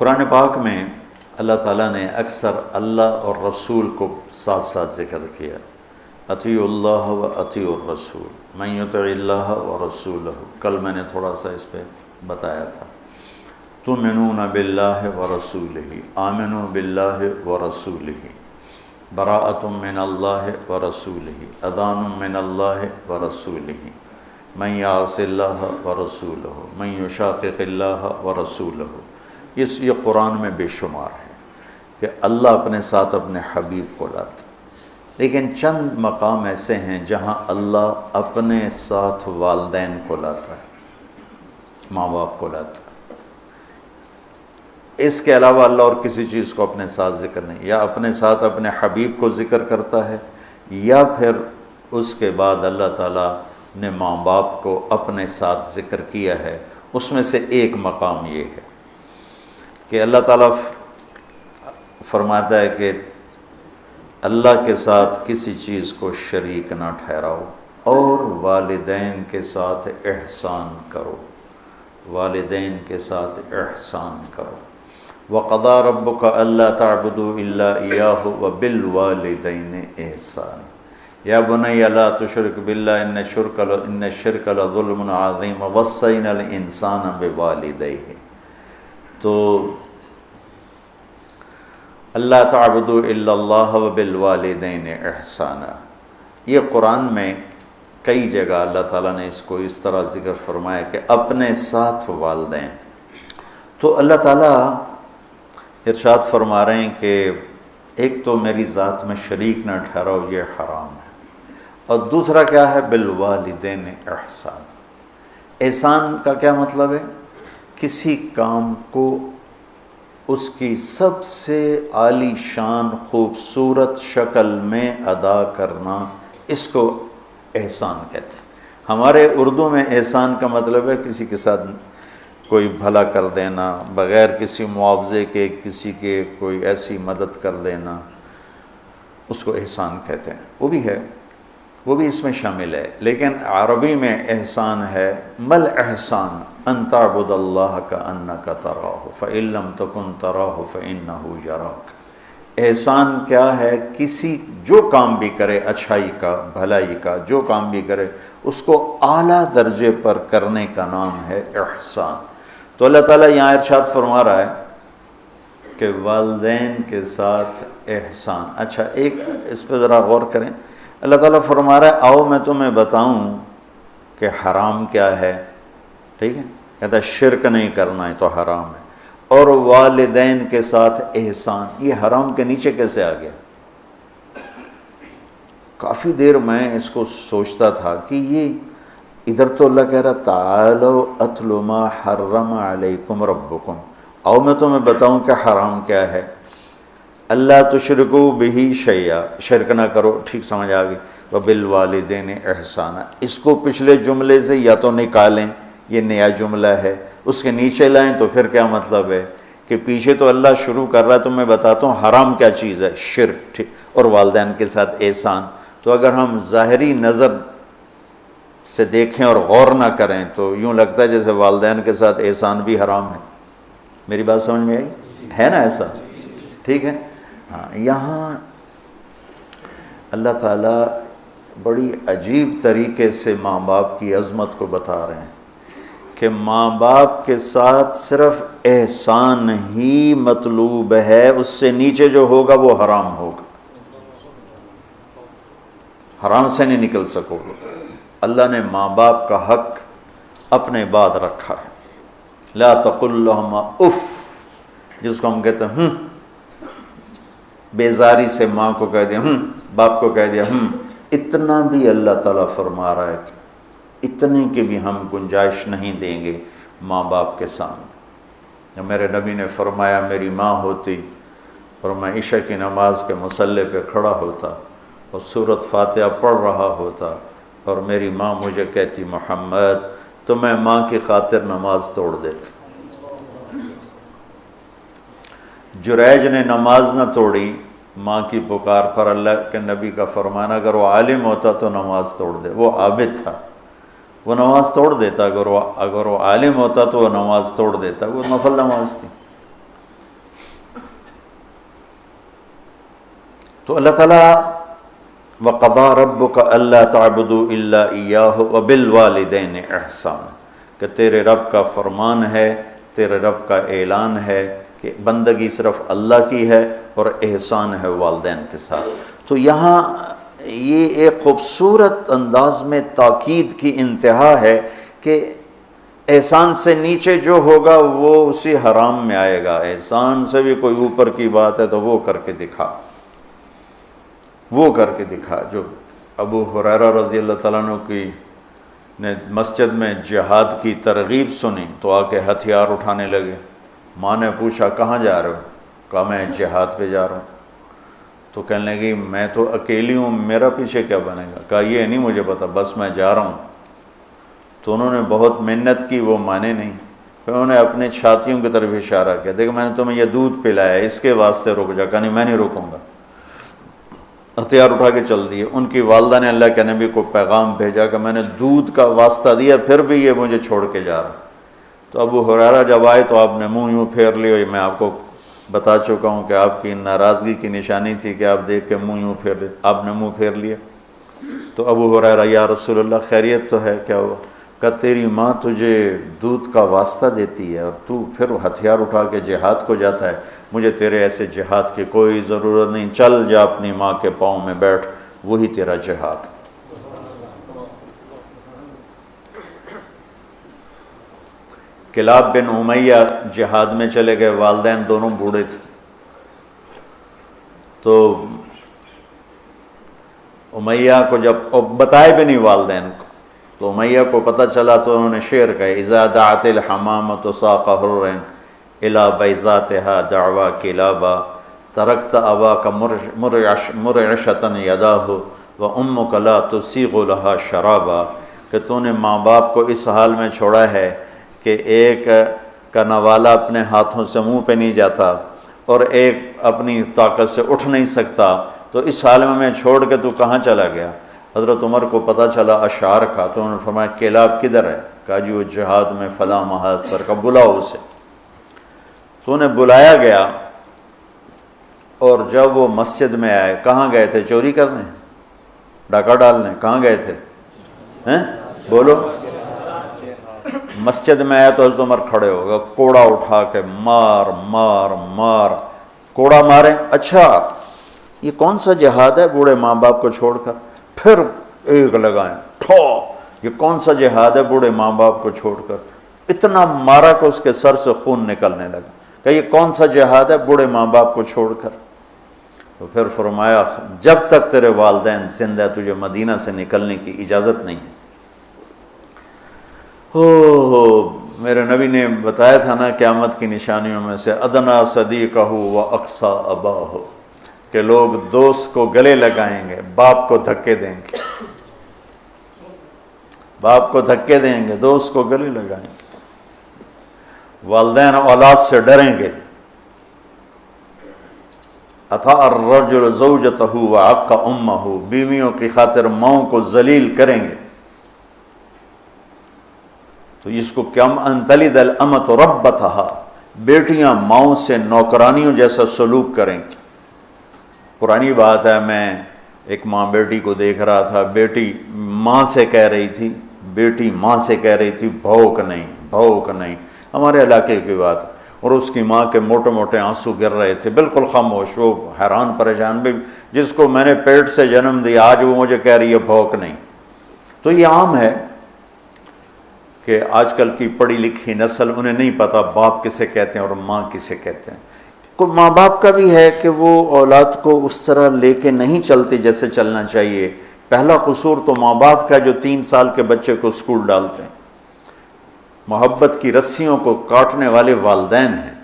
قرآن پاک میں اللہ تعالیٰ نے اکثر اللہ اور رسول کو ساتھ ساتھ ذکر کیا، اطیعوا اللہ و اطیعوا الرسول من یطع اللہ و رسولہ۔ کل میں نے تھوڑا سا اس پہ بتایا تھا، تؤمنون باللہ و رسولہ، آمنوا باللہ و رسولہ، براءۃ من اللہ و رسولہ، اذان من اللہ و رسولہ، من یعص اللہ و رسولہ، من یشاقق اللہ و رسولہ۔ یہ قرآن میں بے شمار ہے کہ اللہ اپنے ساتھ اپنے حبیب کو لاتا، لیکن چند مقام ایسے ہیں جہاں اللہ اپنے ساتھ والدین کو لاتا ہے، ماں باپ کو لاتا ہے۔ اس کے علاوہ اللہ اور کسی چیز کو اپنے ساتھ ذکر نہیں، یا اپنے ساتھ اپنے حبیب کو ذکر کرتا ہے، یا پھر اس کے بعد اللہ تعالیٰ نے ماں باپ کو اپنے ساتھ ذکر کیا ہے۔ اس میں سے ایک مقام یہ ہے کہ اللہ تعالیٰ فرماتا ہے کہ اللہ کے ساتھ کسی چیز کو شریک نہ ٹھہراؤ اور والدین کے ساتھ احسان کرو، والدین کے ساتھ احسان کرو۔ وَقَضَىٰ رَبُّكَ أَلَّا تَعْبُدُوا إِلَّا إِيَّاهُ وَبِالْوَالِدَيْنِ إِحْسَانًا یا بنی لا تشرک باللہ ان الشرک لظلم عظیم ووصینا الانسان بوالدیہ۔ تو اللہ تعبدوا الا اللہ وبالوالدین احسانا، یہ قرآن میں کئی جگہ اللہ تعالیٰ نے اس کو اس طرح ذکر فرمایا کہ اپنے ساتھ والدین۔ تو اللہ تعالیٰ ارشاد فرما رہے ہیں کہ ایک تو میری ذات میں شریک نہ ٹھہراؤ، یہ حرام ہے، اور دوسرا کیا ہے؟ بالوالدین احسان۔ احسان کا کیا مطلب ہے؟ کسی کام کو اس کی سب سے عالی شان خوبصورت شکل میں ادا کرنا، اس کو احسان کہتے ہیں۔ ہمارے اردو میں احسان کا مطلب ہے کسی کے ساتھ کوئی بھلا کر دینا، بغیر کسی معاوضے کے کسی کے کوئی ایسی مدد کر دینا، اس کو احسان کہتے ہیں۔ وہ بھی ہے، وہ بھی اس میں شامل ہے، لیکن عربی میں احسان ہے مل احسان ان تعبد اللہ کأنک تراہ فإن لم تکن تراہ فإنہ یراک۔ احسان کیا ہے؟ کسی جو کام بھی کرے اچھائی کا، بھلائی کا، جو کام بھی کرے اس کو اعلیٰ درجے پر کرنے کا نام ہے احسان۔ تو اللہ تعالیٰ یہاں ارشاد فرما رہا ہے کہ والدین کے ساتھ احسان۔ اچھا ایک اس پہ ذرا غور کریں، اللہ تعالیٰ فرما رہا ہے آؤ میں تمہیں بتاؤں کہ حرام کیا ہے، ٹھیک ہے؟ کہتا ہے شرک نہیں کرنا ہے تو حرام ہے، اور والدین کے ساتھ احسان، یہ حرام کے نیچے کیسے آ گیا؟ کافی دیر میں اس کو سوچتا تھا کہ یہ ادھر تو اللہ کہہ رہا تعالوا اتل ما حرم علیکم ربکم، آؤ میں تمہیں بتاؤں کہ حرام کیا ہے، اللہ تشرکوا بہ شیئا، شرک نہ کرو، ٹھیک سمجھ آ گئی، وبالوالدین احسانا۔ اس کو پچھلے جملے سے یا تو نکالیں، یہ نیا جملہ ہے، اس کے نیچے لائیں تو پھر کیا مطلب ہے کہ پیچھے تو اللہ شروع کر رہا ہے، تو میں بتاتا ہوں حرام کیا چیز ہے، شرک، ٹھیک، اور والدین کے ساتھ احسان۔ تو اگر ہم ظاہری نظر سے دیکھیں اور غور نہ کریں تو یوں لگتا ہے جیسے والدین کے ساتھ احسان بھی حرام ہے۔ میری بات سمجھ میں آئی ہے نا ایسا؟ ٹھیک ہے، ہاں۔ یہاں اللہ تعالیٰ بڑی عجیب طریقے سے ماں باپ کی عظمت کو بتا رہے ہیں کہ ماں باپ کے ساتھ صرف احسان ہی مطلوب ہے، اس سے نیچے جو ہوگا وہ حرام ہوگا، حرام سے نہیں نکل سکو گے۔ اللہ نے ماں باپ کا حق اپنے بعد رکھا ہے، لا تقل لہما اف، جس کو ہم کہتے ہیں بیزاری سے ماں کو کہہ دیا باپ کو کہہ دیا اتنا بھی اللہ تعالیٰ فرما رہا ہے کہ اتنے کی بھی ہم گنجائش نہیں دیں گے ماں باپ کے سامنے۔ میرے نبی نے فرمایا میری ماں ہوتی اور میں عشاء کی نماز کے مصلی پہ کھڑا ہوتا اور سورۃ فاتحہ پڑھ رہا ہوتا اور میری ماں مجھے کہتی محمد، تو میں ماں کی خاطر نماز توڑ دیتا۔ جریج نے نماز نہ توڑی ماں کی پکار پر، اللہ کے نبی کا فرمانا اگر وہ عالم ہوتا تو نماز توڑ دے، وہ عابد تھا وہ نماز توڑ دیتا، اگر وہ عالم ہوتا تو وہ نماز توڑ دیتا، وہ نفل نماز تھی۔ تو اللہ تعالیٰ وَقَضَىٰ رَبُّكَ أَلَّا تَعْبُدُوا إِلَّا إِيَّاهُ وَبِالْوَالِدَيْنِ إِحْسَانًا کہ تیرے رب کا فرمان ہے، تیرے رب کا اعلان ہے کہ بندگی صرف اللہ کی ہے اور احسان ہے والدین کے ساتھ۔ تو یہاں یہ ایک خوبصورت انداز میں تاکید کی انتہا ہے کہ احسان سے نیچے جو ہوگا وہ اسی حرام میں آئے گا، احسان سے بھی کوئی اوپر کی بات ہے تو وہ کر کے دکھا، وہ کر کے دکھا۔ جو ابو ہریرہ رضی اللہ تعالیٰ عنہ کی نے مسجد میں جہاد کی ترغیب سنی تو آ کے ہتھیار اٹھانے لگے۔ ماں نے پوچھا کہاں جا رہے ہو؟ کہا میں جہاد پہ جا رہا ہوں۔ تو کہنے لگی میں تو اکیلی ہوں، میرا پیچھے کیا بنے گا؟ کہا یہ نہیں مجھے پتا، بس میں جا رہا ہوں۔ تو انہوں نے بہت محنت کی، وہ مانے نہیں۔ پھر انہوں نے اپنے چھاتیوں کی طرف اشارہ کیا، دیکھو میں نے تمہیں یہ دودھ پلایا، اس کے واسطے رک جا۔ کہا نہیں میں نہیں رکوں گا، ہتھیار اٹھا کے چل دیے۔ ان کی والدہ نے اللہ کے نبی کو پیغام بھیجا کہ میں نے دودھ کا واسطہ دیا پھر بھی یہ مجھے چھوڑ کے جا رہا۔ تو ابو ہریرہ جب آئے تو آپ نے منہ یوں پھیر لیا، میں آپ کو بتا چکا ہوں کہ آپ کی ناراضگی کی نشانی تھی کہ آپ دیکھ کے منہ یوں پھیر لے، آپ نے منہ پھیر لیا۔ تو ابو ہریرہ یا رسول اللہ خیریت تو ہے؟ کیا ہوا؟ کہ تیری ماں تجھے دودھ کا واسطہ دیتی ہے اور تو پھر ہتھیار اٹھا کے جہاد کو جاتا ہے، مجھے تیرے ایسے جہاد کی کوئی ضرورت نہیں، چل جا اپنی ماں کے پاؤں میں بیٹھ، وہی تیرا جہاد۔ کلاب بن امیہ جہاد میں چلے گئے، والدین دونوں بوڑھے تھے۔ تو امیہ کو جب بتائے بھی نہیں والدین کو، تو امیہ کو پتہ چلا تو انہوں نے شعر کہا اذا دعت الحمامۃ ساق حر الی بیضاتها دعوا کلابا ترکت اباک مرعشۃ یداہ وامک لا تسیغ لها شرابا، کہ تو نے ماں باپ کو اس حال میں چھوڑا ہے کہ ایک کا نوالا اپنے ہاتھوں سے منہ پہ نہیں جاتا اور ایک اپنی طاقت سے اٹھ نہیں سکتا، تو اس حال میں چھوڑ کے تو کہاں چلا گیا؟ حضرت عمر کو پتہ چلا اشعار کا، تو انہوں نے فرمایا کلاب کدھر ہے؟ کہا جی وہ جہاد میں فلاں محاذ پر۔ کا بلاؤ اسے۔ تو انہیں بلایا گیا، اور جب وہ مسجد میں آئے، کہاں گئے تھے؟ چوری کرنے، ڈاکہ ڈالنے؟ کہاں گئے تھے؟ بولو۔ مسجد میں آیا تو حضرت عمر کھڑے ہو گئے، کوڑا اٹھا کے مار مار مار، کوڑا مارے، اچھا یہ کون سا جہاد ہے بوڑھے ماں باپ کو چھوڑ کر؟ پھر ایک لگائیں ٹھو، یہ کون سا جہاد ہے بوڑھے ماں باپ کو چھوڑ کر؟ اتنا مارا کہ اس کے سر سے خون نکلنے لگا کہ یہ کون سا جہاد ہے بوڑھے ماں باپ کو چھوڑ کر؟ تو پھر فرمایا جب تک تیرے والدین زندہ ہے تجھے مدینہ سے نکلنے کی اجازت نہیں۔ میرے نبی نے بتایا تھا نا قیامت کی نشانیوں میں سے ادنا صدیقہ و اقصی اباہ، کہ لوگ دوست کو گلے لگائیں گے، باپ کو دھکے دیں گے، باپ کو دھکے دیں گے، دوست کو گلے لگائیں گے، والدین اولاد سے ڈریں گے۔ اطاع الرجل زوجتہ وعق امہ، بیویوں کی خاطر ماؤں کو ذلیل کریں گے۔ تو اس کو کم ان تلد الامۃ ربتھا، بیٹیاں ماؤں سے نوکرانیوں جیسا سلوک کریں گی۔ پرانی بات ہے، میں ایک ماں بیٹی کو دیکھ رہا تھا، بیٹی ماں سے کہہ رہی تھی، بیٹی ماں سے کہہ رہی تھی بھوک نہیں بھوک نہیں، ہمارے علاقے کی بات، اور اس کی ماں کے موٹے موٹے آنسو گر رہے تھے، بالکل خاموش، وہ حیران پریشان بھی، جس کو میں نے پیٹ سے جنم دیا آج وہ مجھے کہہ رہی ہے بھوک نہیں۔ تو یہ عام ہے کہ آج کل کی پڑھی لکھی نسل انہیں نہیں پتہ باپ کسے کہتے ہیں اور ماں کسے کہتے ہیں۔ کو ماں باپ کا بھی ہے کہ وہ اولاد کو اس طرح لے کے نہیں چلتے جیسے چلنا چاہیے۔ پہلا قصور تو ماں باپ کا جو 3 سال کے بچے کو اسکول ڈالتے ہیں۔ محبت کی رسیوں کو کاٹنے والے والدین ہیں،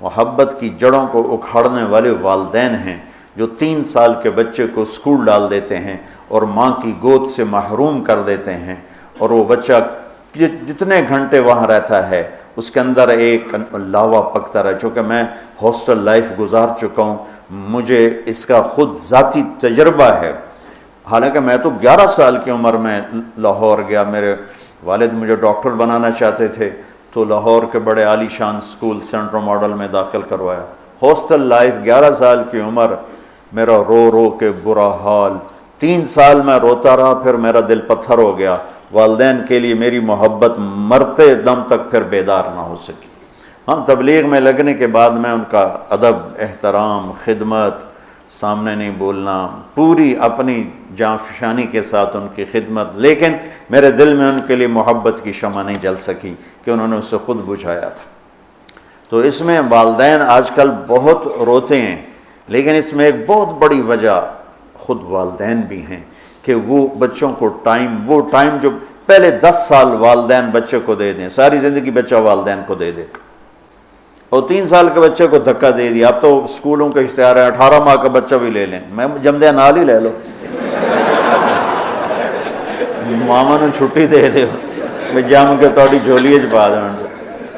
محبت کی جڑوں کو اکھاڑنے والے والدین ہیں جو 3 سال کے بچے کو اسکول ڈال دیتے ہیں اور ماں کی گود سے محروم کر دیتے ہیں، اور وہ بچہ جتنے گھنٹے وہاں رہتا ہے اس کے اندر ایک لاوا پکتا رہا۔ چونکہ میں ہاسٹل لائف گزار چکا ہوں، مجھے اس کا خود ذاتی تجربہ ہے۔ حالانکہ میں تو 11 سال کی عمر میں لاہور گیا، میرے والد مجھے ڈاکٹر بنانا چاہتے تھے تو لاہور کے بڑے عالی شان اسکول سینٹرل ماڈل میں داخل کروایا۔ ہاسٹل لائف 11 سال کی عمر، میرا رو رو کے برا حال، 3 سال میں روتا رہا، پھر میرا دل پتھر ہو گیا، والدین کے لیے میری محبت مرتے دم تک پھر بیدار نہ ہو سکی۔ ہاں، تبلیغ میں لگنے کے بعد میں ان کا ادب، احترام، خدمت، سامنے نہیں بولنا، پوری اپنی جاں فشانی کے ساتھ ان کی خدمت، لیکن میرے دل میں ان کے لیے محبت کی شمع نہیں جل سکی کہ انہوں نے اسے خود بجھایا تھا۔ تو اس میں والدین آج کل بہت روتے ہیں، لیکن اس میں ایک بہت بڑی وجہ خود والدین بھی ہیں کہ وہ بچوں کو وہ ٹائم جو پہلے 10 سال والدین بچے کو دے دیں، ساری زندگی بچہ والدین کو دے دے، اور 3 سال کے بچے کو دھکا دے دیا۔ اب تو اسکولوں کے اشتہار ہیں 18 ماہ کا بچہ بھی لے لیں، میں جمدے نال ہی لے لو، ماما نے چھٹی دے دے میں جم کے تھوڑی جھولی چ پا دیں۔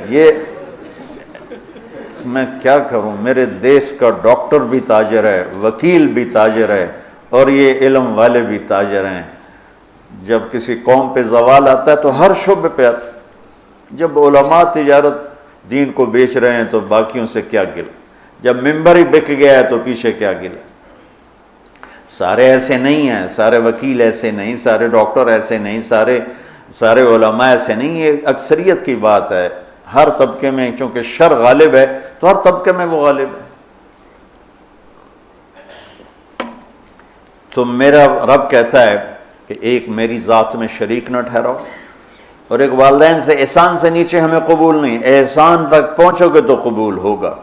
یہ میں کیا کروں، میرے دیس کا ڈاکٹر بھی تاجر ہے، وکیل بھی تاجر ہے، اور یہ علم والے بھی تاجر ہیں۔ جب کسی قوم پہ زوال آتا ہے تو ہر شعبے پہ آتا ہے۔ جب علماء تجارت دین کو بیچ رہے ہیں تو باقیوں سے کیا گلا، جب ممبر ہی بک گیا ہے تو پیچھے کیا گلا۔ سارے ایسے نہیں ہیں، سارے وکیل ایسے نہیں، سارے ڈاکٹر ایسے نہیں، سارے علماء ایسے نہیں، یہ اکثریت کی بات ہے۔ ہر طبقے میں چونکہ شر غالب ہے تو ہر طبقے میں وہ غالب ہے۔ تو میرا رب کہتا ہے کہ ایک میری ذات میں شریک نہ ٹھہراؤ، اور ایک والدین سے احسان سے نیچے ہمیں قبول نہیں، احسان تک پہنچو گے تو قبول ہوگا۔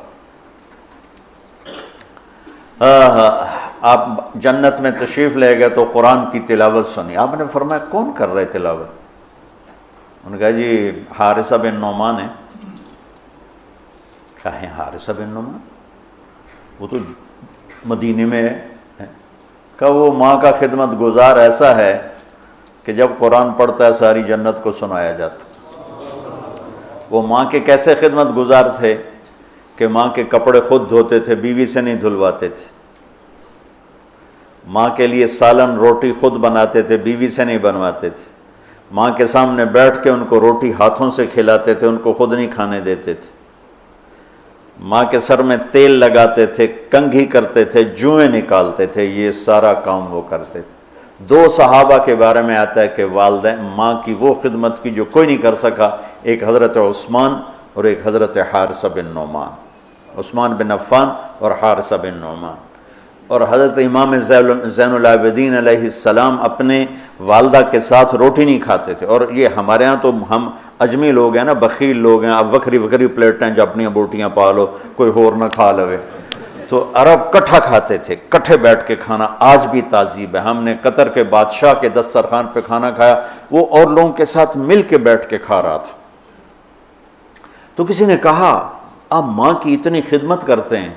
آپ جنت میں تشریف لے گئے تو قرآن کی تلاوت سنی، آپ نے فرمایا کون کر رہے تلاوت؟ انہوں نے کہا جی حارثہ بن نعمان ہے۔ کہا ہے حارثہ بن نعمان؟ وہ تو مدینے میں ہے۔ کہا وہ ماں کا خدمت گزار ایسا ہے کہ جب قرآن پڑھتا ہے ساری جنت کو سنایا جاتا۔ وہ ماں کے کیسے خدمت گزار تھے کہ ماں کے کپڑے خود دھوتے تھے، بیوی سے نہیں دھلواتے تھے۔ ماں کے لیے سالن روٹی خود بناتے تھے، بیوی سے نہیں بنواتے تھے۔ ماں کے سامنے بیٹھ کے ان کو روٹی ہاتھوں سے کھلاتے تھے، ان کو خود نہیں کھانے دیتے تھے۔ ماں کے سر میں تیل لگاتے تھے، کنگھی کرتے تھے، جوئیں نکالتے تھے، یہ سارا کام وہ کرتے تھے۔ 2 صحابہ کے بارے میں آتا ہے کہ والدین ماں کی وہ خدمت کی جو کوئی نہیں کر سکا، ایک حضرت عثمان اور ایک حضرت حارثہ بن نعمان، عثمان بن عفان اور حارثہ بن نعمان۔ اور حضرت امام زین العابدین علیہ السلام اپنے والدہ کے ساتھ روٹی نہیں کھاتے تھے، اور یہ ہمارے ہاں تو ہم اجمی لوگ ہیں نا، بخیل لوگ ہیں، اب وکری پلیٹیں جو اپنی بوٹیاں پالو کوئی اور نہ کھا لوے۔ تو عرب کٹھا کھاتے تھے، کٹھے بیٹھ کے کھانا آج بھی تعذیب ہے۔ ہم نے قطر کے بادشاہ کے دسترخوان پہ کھانا کھایا، وہ اور لوگوں کے ساتھ مل کے بیٹھ کے کھا رہا تھا۔ تو کسی نے کہا آپ ماں کی اتنی خدمت کرتے ہیں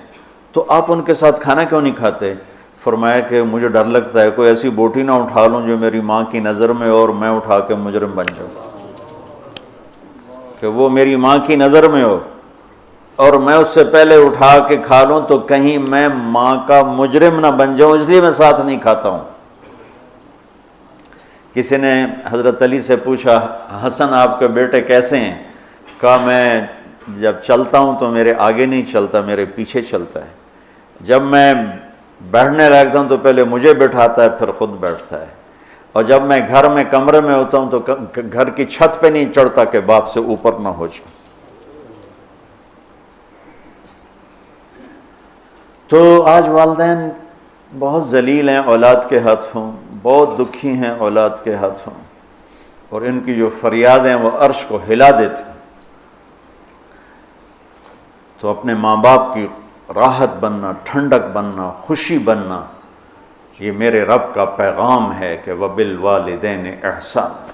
تو آپ ان کے ساتھ کھانا کیوں نہیں کھاتے؟ فرمایا کہ مجھے ڈر لگتا ہے کوئی ایسی بوٹی نہ اٹھا لوں جو میری ماں کی نظر میں اور میں اٹھا کے مجرم بن جاؤں، کہ وہ میری ماں کی نظر میں ہو اور میں اس سے پہلے اٹھا کے کھا لوں تو کہیں میں ماں کا مجرم نہ بن جاؤں، اس لیے میں ساتھ نہیں کھاتا ہوں۔ کسی نے حضرت علی سے پوچھا حسن آپ کے بیٹے کیسے ہیں؟ کہا میں جب چلتا ہوں تو میرے آگے نہیں چلتا، میرے پیچھے چلتا ہے، جب میں بیٹھنے لگتا ہوں تو پہلے مجھے بٹھاتا ہے پھر خود بیٹھتا ہے، اور جب میں گھر میں کمرے میں ہوتا ہوں تو گھر کی چھت پہ نہیں چڑھتا کہ باپ سے اوپر نہ ہو جائے۔ تو آج والدین بہت ذلیل ہیں اولاد کے ہاتھوں، بہت دکھی ہیں اولاد کے ہاتھوں، اور ان کی جو فریادیں وہ عرش کو ہلا دیتی۔ تو اپنے ماں باپ کی راحت بننا، ٹھنڈک بننا، خوشی بننا، یہ میرے رب کا پیغام ہے کہ وَبِالْوَالِدَيْنِ إِحْسَانًا۔